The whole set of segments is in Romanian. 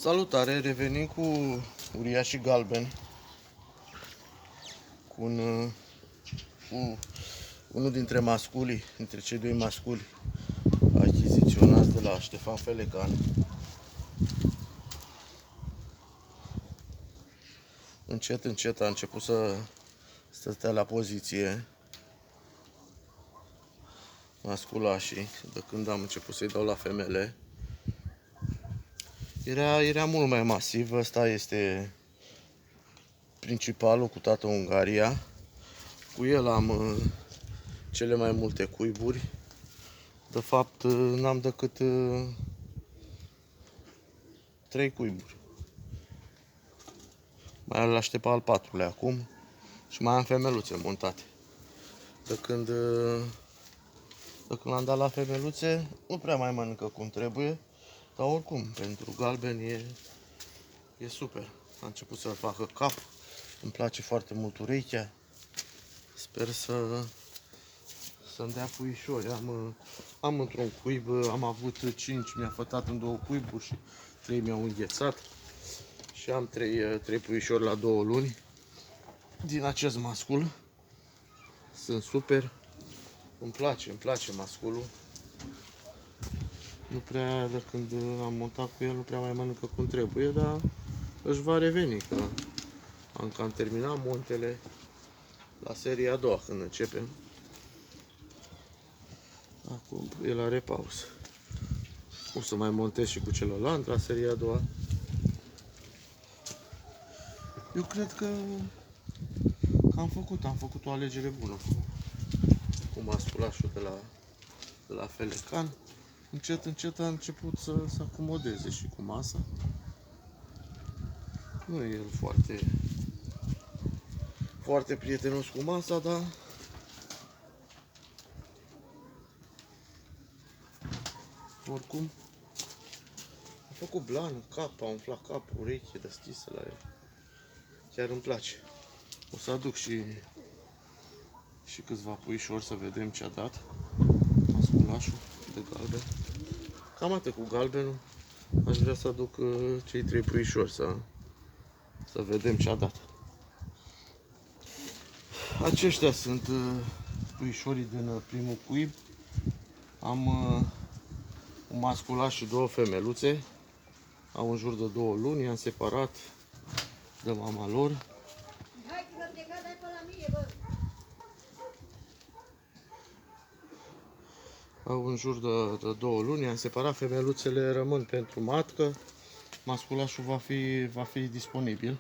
Salutare, revenim cu uriașii galbeni, cu unul dintre cei doi masculi achiziționați de la Ștefan Felecan. Încet, încet a început să stea la poziție masculașii, de când am început să-i dau la femele. Era mult mai masiv. Ăsta este principalul, cu toată Ungaria. Cu el am cele mai multe cuiburi. De fapt, n-am decât 3 cuiburi. Mai îl aștept pe al 4-lea acum și mai am femeluțe montate. De când l-am dat la femeluțe, nu prea mai mănâncă cum trebuie, dar oricum, pentru galbeni e super. A început să facă cap, îmi place foarte mult urechea. Sper să-mi dea puișori. Am într-un cuib, am avut 5, mi-a fătat în 2 cuiburi și 3 mi-au înghețat. Și am 3 puișori la 2 luni din acest mascul. Sunt super. Îmi place masculul. Nu prea, de când am montat cu el, nu prea mai mănâncă cum trebuie, dar își va reveni, că am cam terminat montele la seria a doua, când începem. Acum el are pauză. O să mai montez și cu celălalt la seria a doua. Eu cred că am făcut o alegere bună cu masculașul de la Felecan. Încet, încet a început să se acomodeze și cu masa. Nu e el foarte prietenos cu masa, dar oricum a făcut blană, cap, a umflat capul, ureche deschisă la el. Chiar îmi place. O să aduc și câțiva puișori să vedem ce a dat masculașul de galben. Cam atât cu galbenul. Aș vrea să aduc cei 3 puișori să vedem ce a dat. Aceștia sunt puișorii din primul cuib. Am un masculaș și 2 femeluțe. Au în jur de 2 luni, i-am separat de mama lor. Au în jur de 2 luni, i-am separat, femeluțele rămân pentru matcă. Masculașul va fi disponibil,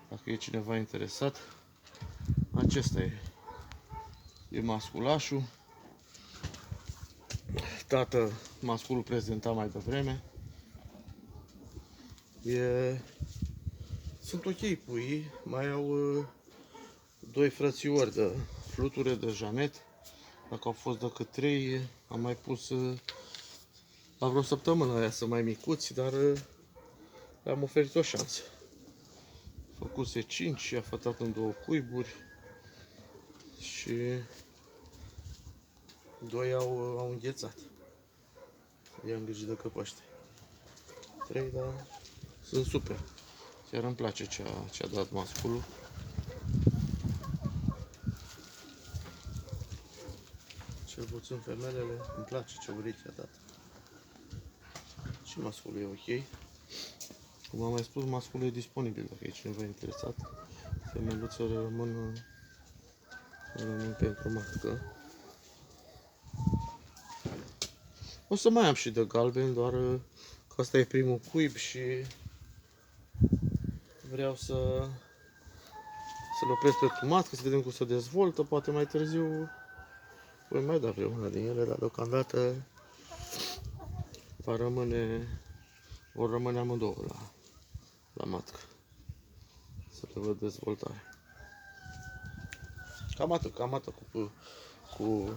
dacă e cineva interesat. Acesta e masculașul. Tată, masculul prezentat mai devreme. Sunt ok puii, mai au 2 frățiori de fluture de Janet. Dacă au fost decât 3, am mai pus la vreo săptămână aia să mai micuți, dar le-am oferit o șansă. Făcuse 5 și a fătat în 2 cuiburi și 2 au înghețat. I-am grijit de căpăște. 3, dar sunt super. Chiar îmi place ce a dat masculul. Cel puțin femelele, îmi place ce ureche a dat. Și masculul e ok. Cum am mai spus, masculul e disponibil dacă e cineva interesat. Femeluțele rămân pentru matcă. O să mai am și de galben, doar că asta e primul cuib și vreau să-l opresc pe matcă, să vedem cum se dezvoltă. Poate mai târziu voi mai da vreuna din ele, dar deocamdată vor rămâne amândouă la matcă. Să le văd dezvoltare. Cam atât cu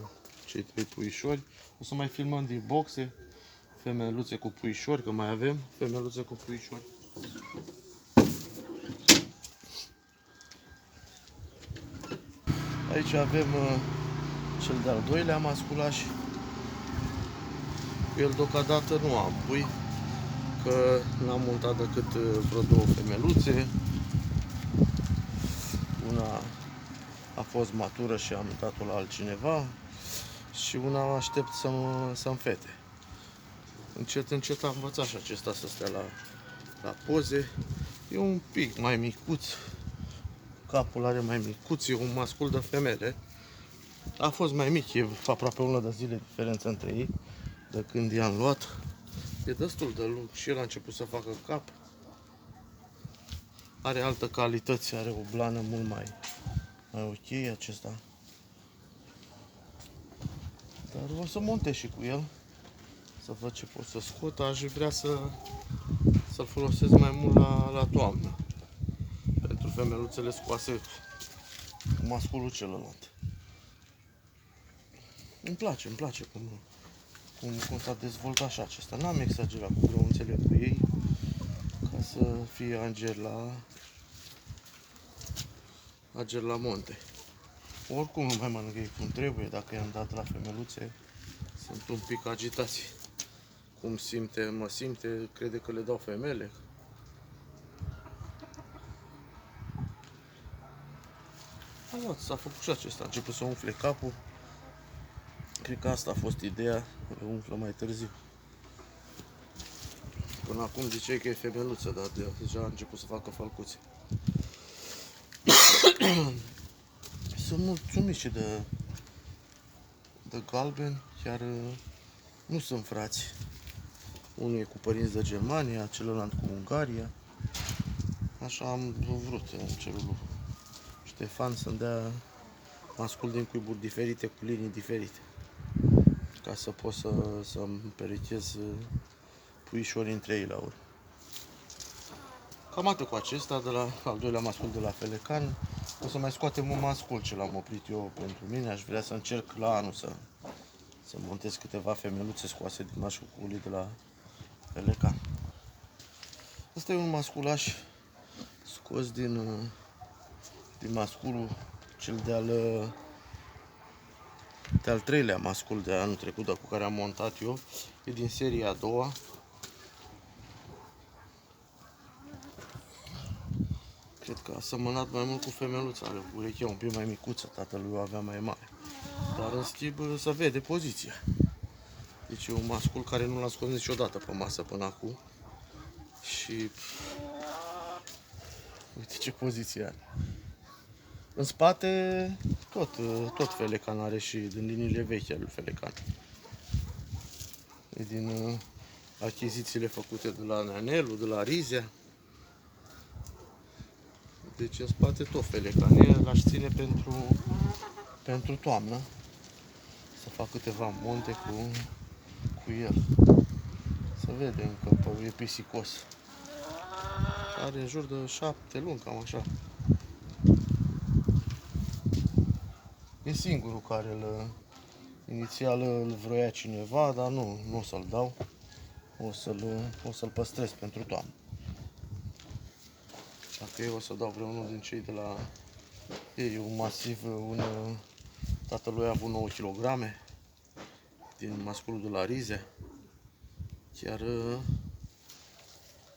cei 3 puișori. O să mai filmăm din boxe, femeluțe cu puișori, că mai avem femeluțe cu puișori. Aici avem cel de-al 2-lea masculaș. El deocamdată nu am pui, că n-am montat decât vreo 2 femeluțe. Una a fost matură și am dat-o la altcineva și una aștept să-mi fete. Încet, încet am învățat și acesta să stea la poze. E un pic mai micuț, capul are mai micuț, e un mascul de femele. A fost mai mic, e aproape 1 de zile diferență între ei de când i-am luat. E destul de lung și el a început să facă cap. Are altă calități, are o blană mult mai ok acesta. Dar o să montez și cu el, să văd ce pot să scot. Aș vrea să-l folosesc mai mult la toamnă, pentru femeluțele scoase cu masculul celălalt. Îmi place cum s-a dezvoltat și acesta. N-am exagerat cu grăunțele cu ei, ca să fie anger la monte. Oricum nu mai mănâncă ei cum trebuie, dacă i-am dat la femeluțe, sunt un pic agitați. Cum mă simte, crede că le dau femele. S-a făcut și acesta, a început să umfle capul. Cred că asta a fost ideea, le umflă mai târziu. Până acum ziceai că e femeluță, dar deja a început să facă falcuțe. Sunt mulțumit și de galben, chiar nu sunt frați. Unul e cu părinți de Germania, celălalt cu Ungaria. Așa am vrut în cerul lui Ștefan să-mi dea mascul din cuiburi diferite, cu linii diferite, ca să pot să-mi perechez puișorii între ei la urmă. Cam atât cu acesta, de la al doilea mascul de la Felecan. O să mai scoatem un mascul ce l-am oprit eu pentru mine. Aș vrea să încerc la anul să montez câteva femeluțe scoase din masculii de la Felecan. Asta e un masculaș scos din masculul cel de-al treilea mascul de anul trecut, cu care am montat eu. E din seria a doua. Cred că a semănat mai mult cu femeluța, are urechea un pic mai micuță, tatălui o avea mai mare. Dar în schimb se vede poziția. Deci e un mascul care nu l-am scos niciodată pe masă până acum. Și uite ce poziție are. În spate tot Felecan are, și din liniile vechi ale lui Felecan. E din achizițiile făcute de la Neanelu, de la Rizea. Deci în spate tot Felecan. L-aș ține pentru toamnă, să fac câteva monte cu el. Să vedem că e pisicos. Are în jur de 7 luni, cam așa. E singurul care inițial îl vroia cineva, dar nu o să-l dau. O să-l păstrez pentru toamnă. Dacă eu o să dau vreunul din cei de la ei, un masiv, tatălui a avut 9 kg din masculul de la Rize.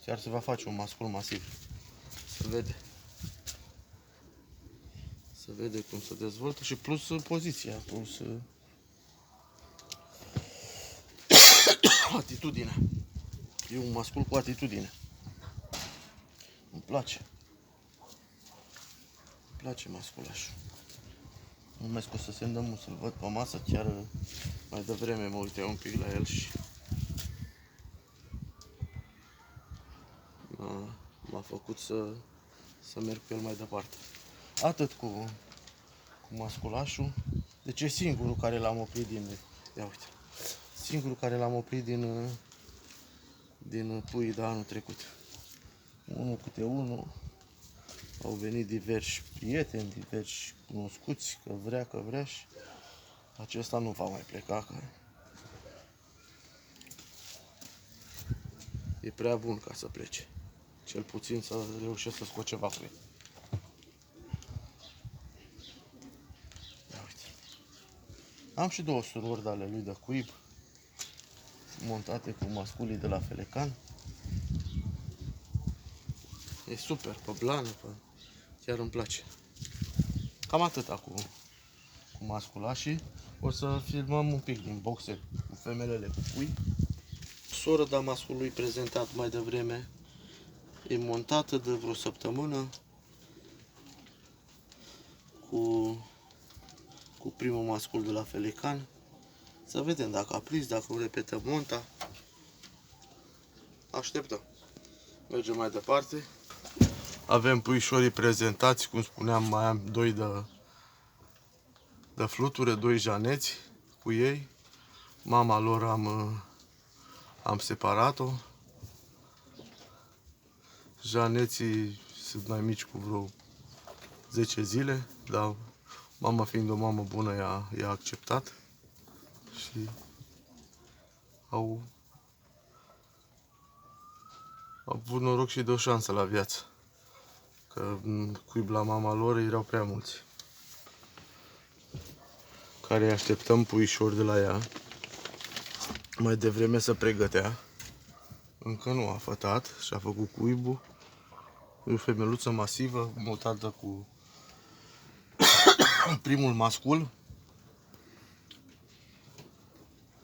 Chiar se va face un mascul masiv. Se vede cum se dezvoltă și plus poziția, plus atitudine. E un mascul cu atitudine. Îmi place masculașul. Numesc că o să se îndemn să-l văd pe masă, chiar mai devreme mă uitai un pic la el și m-a făcut să merg pe el mai departe. Atât cu masculașul. Deci e singurul care l-am oprit din puii de anul trecut. Unul câte unul. Au venit diversi prieteni, diversi cunoscuți, că vrea și acesta nu va mai pleca, că e prea bun ca să plece. Cel puțin să reușesc să scot ceva cu el. Ia uite. Am și 2 surori de ale lui de cuib, montate cu masculii de la Felecan. E super, pe blană, chiar îmi place. Cam atâta cu masculașii. O să filmăm un pic din boxe cu femelele cu pui. Soră da mascului prezentat mai devreme e montată de vreo săptămână cu primul mascul de la Felecan. Să vedem dacă a prins, dacă o repetăm monta. Așteptăm. Mergem mai departe. Avem puișorii prezentați, cum spuneam, mai am 2 de fluture, 2 janeți cu ei. Mama lor am separat-o. Janeții sunt mai mici cu vreo 10 zile, dar mama fiind o mamă bună i-a acceptat și au avut noroc și de o șansă la viață, că cuib la mama lor erau prea mulți. Care așteptăm puișori de la ea. Mai devreme să pregătea. Încă nu a fătat și a făcut cuibul. E o femeluță masivă, mutată cu primul mascul.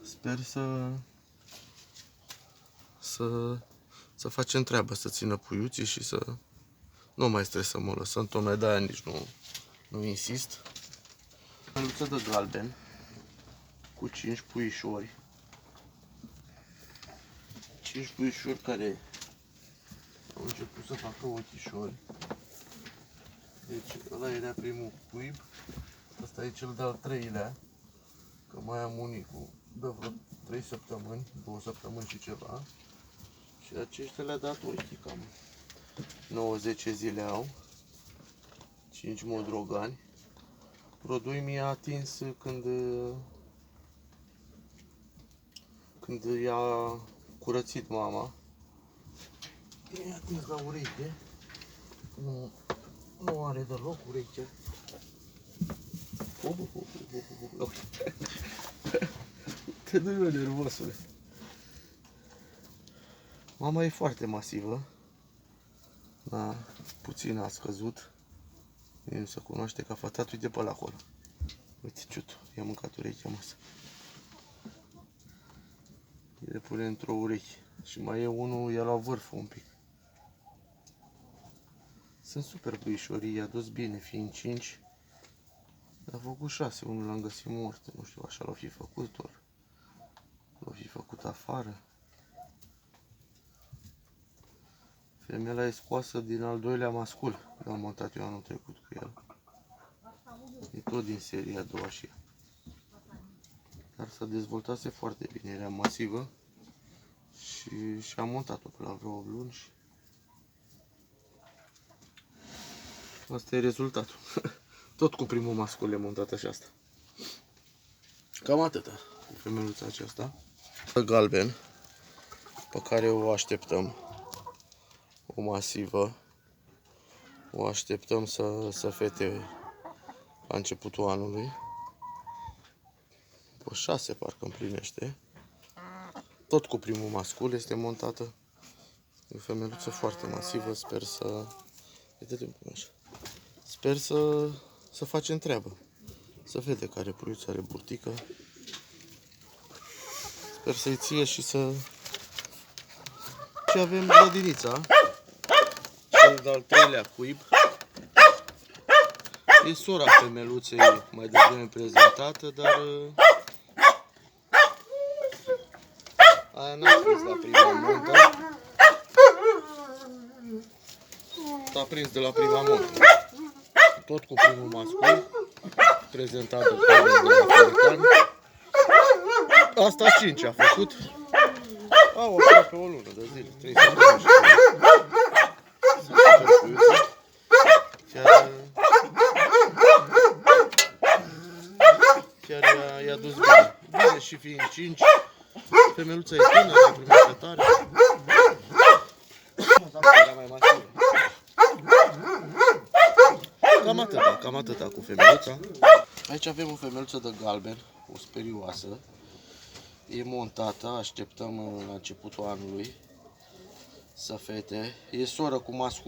Sper să facem treabă, să țină puiuții și să nu mai stresăm, o lăsăm tocmai de aia nici nu insist. Femeluță de galben cu 5 puișori. 5 puișori care au început să facă ochișori. Deci ăla era primul cuib. Ăsta e cel de-al 3-lea. Că mai am unii de vreo 3 săptămâni, 2 săptămâni și ceva. Și aceștia le-a dat ochii, cam 9-10 zile au. 5 modrogani. Rodui mi-a atins când i-a curățit mama. I-a atins la ureche. Nu are deloc ureche. Te dui, mă, nervosule. Mama e foarte masivă. Da, puțin a scăzut. Nu se cunoaște ca fătat. Uite pe la acolo. Uite ciutul. I-a mâncat urechea masă. Le pune într-o ureche. Și mai e unul, i-a luat vârful un pic. Sunt super puișorii, i-a dus bine, fiind 5. A făcut 6, unul l-am găsit mort. Nu știu, așa l-au fi făcut, ori l-au fi făcut afară. Femeia e scoasă din al 2-lea mascul. L-am montat eu anul trecut cu el. E tot din seria a doua și ea. Dar s-a dezvoltase foarte bine, era masivă. Și am montat-o pe la vreo 8 luni și asta e rezultatul. Tot cu primul mascul e montat așa asta. Cam atâta cu femeluța aceasta. Galben, pe care o așteptăm. O masivă. O așteptăm să fete la începutul anului. Pe 6 parcă împlinește. Tot cu primul mascul este montată. E o femeluță foarte masivă. Sper să... Sper să facem treabă. Să vede care puiuță are burtică. Sper să-i ție și să... Și avem grădinița. Cel de-al 3-lea cuib. E sora femeluței mai devreme prezentată, dar... Aia n-a prins la prima montă. S-a prins de la prima montă. Tot cu primul mascul. Prezentat de la Felecan. Asta 5 a făcut. Au aproape o lună de zile. 3 săptămâni. Chiar i-a dus bine. Bine și fiind 5. Femeluța e tânără, a primit tare. Era mai masivă. Cam atâta cu femeluța. Aici avem o femeluță de galben, o sperioasă. E montată, așteptăm la începutul anului să fete. E soră cu mascul.